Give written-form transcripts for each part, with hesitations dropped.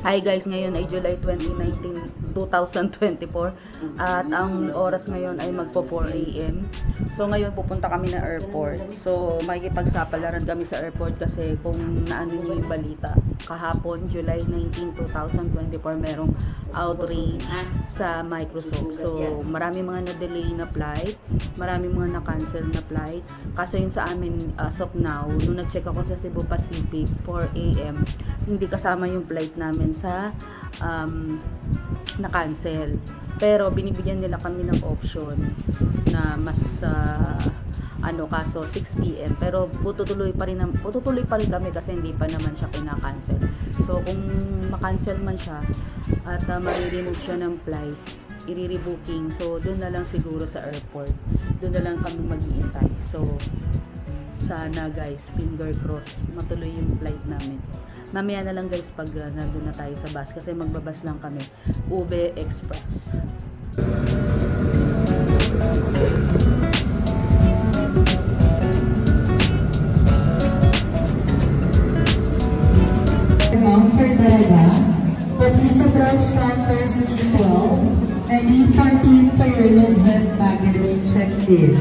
Hi guys, ngayon ay July 2024 at ang oras ngayon ay magpo 4 AM. So ngayon pupunta kami na airport. So makikipagsapalaran kami sa airport kasi kung naano niyo yung balita, kahapon July 19, 2024 merong outrage sa Microsoft. So marami mga na-delay na flight, marami mga na-cancel na flight. Kaso yun sa amin as of now, nung nag-check ako sa Cebu Pacific 4 AM, hindi kasama yung flight namin sa na-cancel. Pero binibigyan nila kami ng option na mas kaso 6 PM. Pero tutuloy pa rin kami kasi hindi pa naman siya kina-cancel. So kung ma-cancel man siya at ma-remove siya ng flight, i-rebooking. So doon na lang siguro sa airport. Doon na lang kami mag-iintay. So sana guys, finger cross, matuloy yung flight namin. Mamaya na lang guys pag nandun na tayo sa bus kasi magbabas lang kami. Ube Express. For Dalaga, police approach counters E12 and E14 for your legit baggage check-in.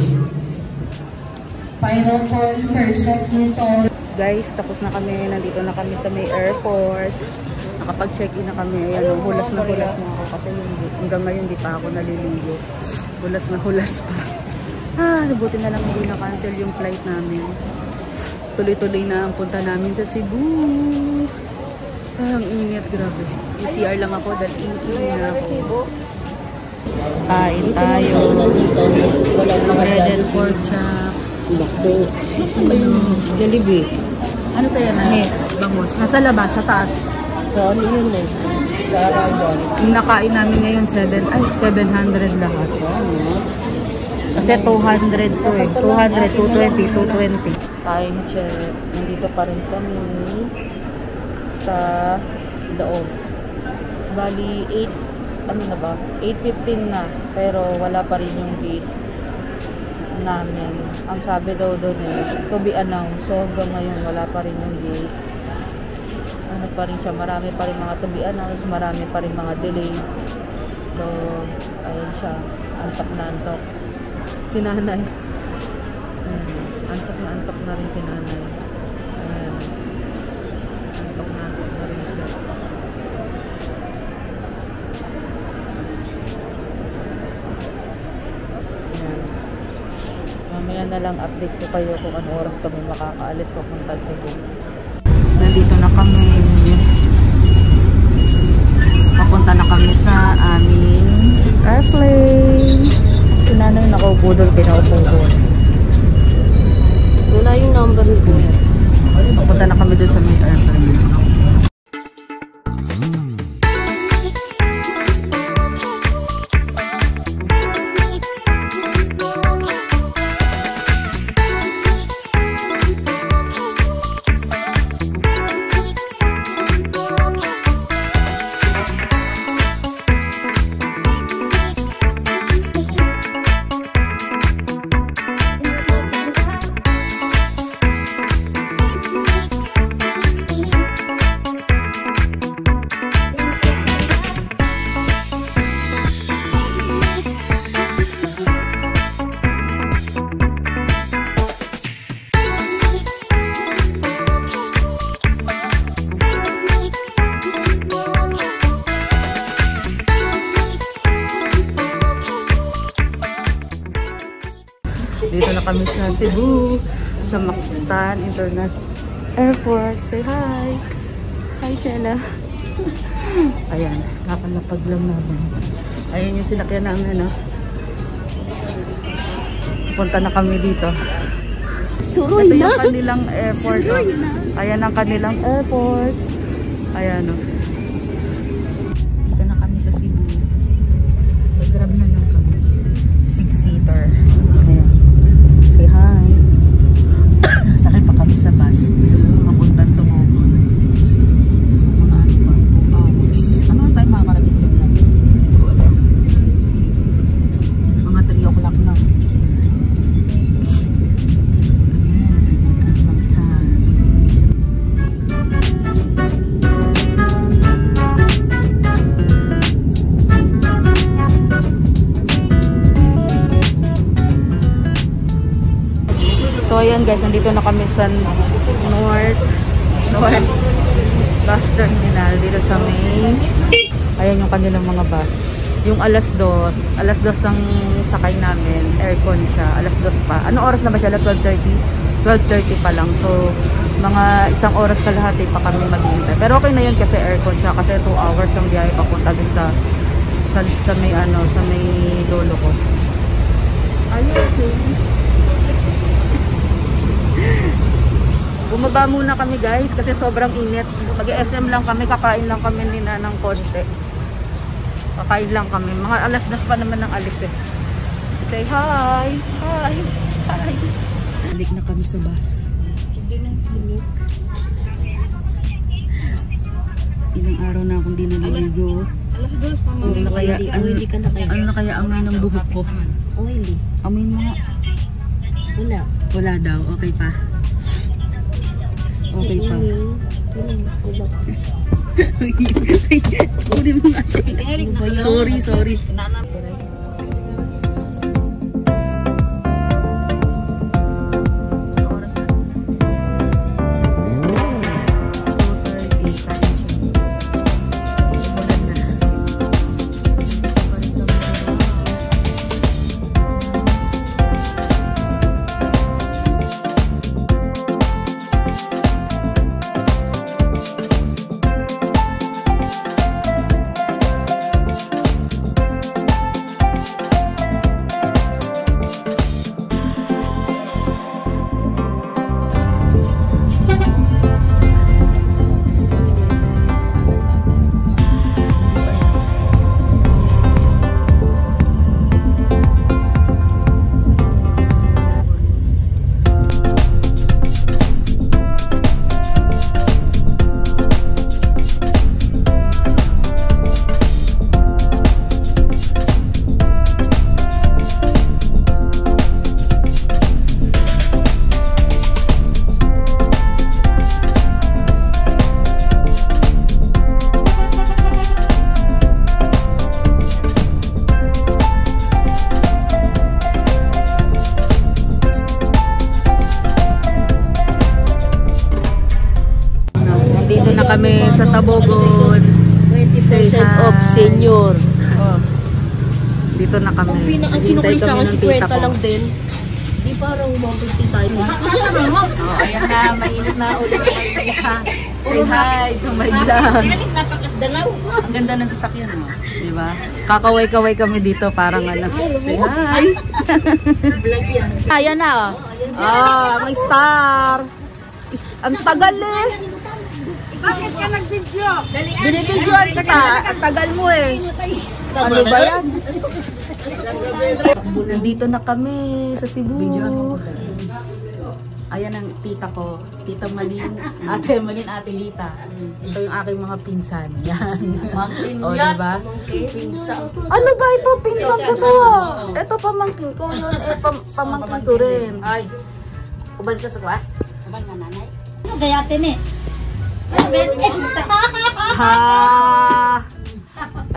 Final call for check-in toll. Guys, tapos na kami. Nandito na kami sa may airport. Nakapag-check-in na kami. Ayan, hulas na ako kasi hanggang ngayon di pa ako naliligo. Hulas pa. Nabuti na lang hindi na-cancel yung flight namin. Tuloy-tuloy na ang punta namin sa Cebu. Ang init, grabe. PCR lang ako dahil init na ako. Kain tayo. Bread and pork chop. Jollibee. Ano sa'yo na? Bangus. Nasa labas, sa taas. So, ano yun eh? Sa Aragon. Yung nakain namin ngayon, 700 lahat. Kasi 200 to eh. 200, 220. Time check. Nandito pa rin kami sa loob. Bali, 8:15 na. Pero wala pa rin yung gate namin. Ang sabi daw doon to be announced. So hanggang ngayon wala pa rin yung gate. Ano pa rin siya, marami pa rin mga to be announced, marami pa rin mga delay. So ayun siya, antok na antok si nanay. Antok na rin si nanay. Ayan. Antok na rin siya. Mamaya na lang update ko kayo kung ano oras kami makakaalis papunta sa Cebu. Nandito na kami. Papunta na kami sa aming airplane. Si nanay nakaupo doon, pinaupo doon. Wala yung number ni Kuya. Papunta na kami doon sa may airplane. Dito na kami sa Cebu, sa Mactan International Airport. Say hi! Hi, Sheila! Ayan, nakalapag lang namin. Ayan yung sinakyan namin, no? Punta na kami dito. Suroy ito na! Yung kanilang airport. Suroy na! Ayan ang kanilang airport. Ayan, no? Dito na kami sa Cebu. Grab na lang kami. 6-seater. Ayan. Say hi. Sakay pa kami sa bus. Papuntang Tumogon. So, mga ano pa? 2 hours. Ano tayo makakarating doon lang? Mga 3 o'clock na. Ayan. Ang time. Ayan guys, nandito na kami sa North Bus Terminal dito sa May. Ayan yung kanilang mga bus. Yung alas 2 ang sakay namin, aircon siya, alas 2 pa. Ano oras na ba siya? 12:30? 12:30 pa lang. So, mga isang oras kalahati pa kami maghihintay. Pero okay na yun kasi aircon siya. Kasi 2 hours ang biyahe papunta din sa may sa may lolo ko. Bumaba muna kami guys kasi sobrang init. Mag-SM lang kami, kakain lang kami nina ng konti. Kakain lang kami. Mga alas 2 pa naman ng alis eh. Say hi! Hi! Hi! Balik na kami sa bus. Ilang araw na akong di naliligo. Alas 2 pa Ano na kaya amoy ng buhok ko? Oily. Amoy mo nga. Wala. Wala daw. Okay pa. Okay pa. Uli mo nga siya. Sorry. Kami sa Tabogon. 20% off senior. Oh. Dito na kami. Ang pinaka-sinukli sa akin 50 lang din. Di parang 150 tayo. Oh, ayan na, mainit na ulit. Say hi to my vlog. Napakasdalaw. Ang ganda ng sasakyan mo, di ba? Kakaway-kaway kami dito, parang ano. Say hi. Vlog yan. Ayan na, oh. May star. Ang tagal eh. Bakit ka nag-video? Binibidyoan kita. Ang tagal mo eh. Ano ba yan? Nandito na kami sa Cebu. Ayan ang tita ko. Tita Malin. Ate Malin, Ate Lita. Ito yung aking mga pinsan. Yan. O, diba? Ano ba ito? Pinsan ko to. Ito pamangkin ko. Yun eh, pamangkin ko rin. Ay. Ubad ka sa kwa? Ubad ka nanay? Ano gayatin eh? Ha!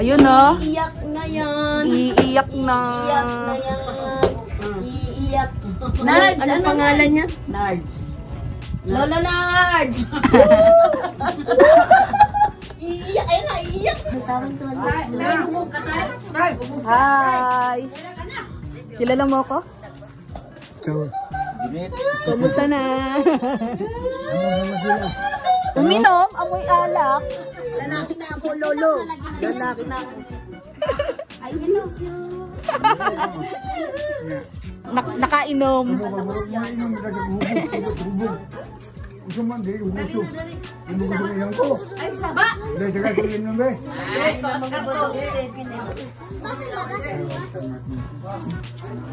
Ayun no? Iiyak na yan. Iiyak na. Iiyak na yan. Iiyak. Nards, ano pangalan niya? Nards. Lola Nards! Iiyak, ayun na, iiyak. Hi! Kilala mo ako? Kamusta na? Uminom, amoy alak. Lalaki na ako, Lolo. Lalaki na ako. Ay, inom. Nakainom. Ay, saba!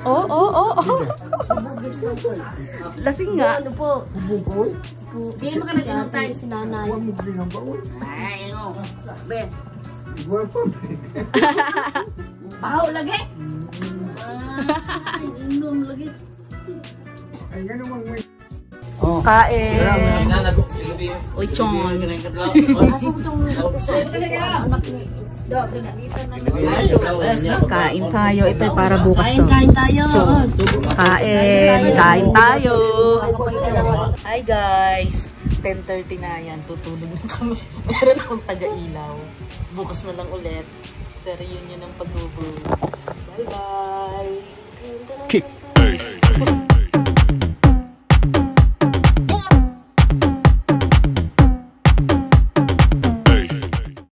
Oh. Lasing nga. Ano po? Hindi mo ka nag-inom tayo si nanay. Ay, ano? Ben. Baho lagi? Ay, inom lagi. Kain. Uy, chong. Kain tayo. Ito para bukas to. Kain tayo. Kain tayo. Hi guys. 10:30 na yan. Tutulog na kami. Meron akong taga-ilaw. Bukas na lang ulit. Sa reunion ng pag-ubo. Bye-bye.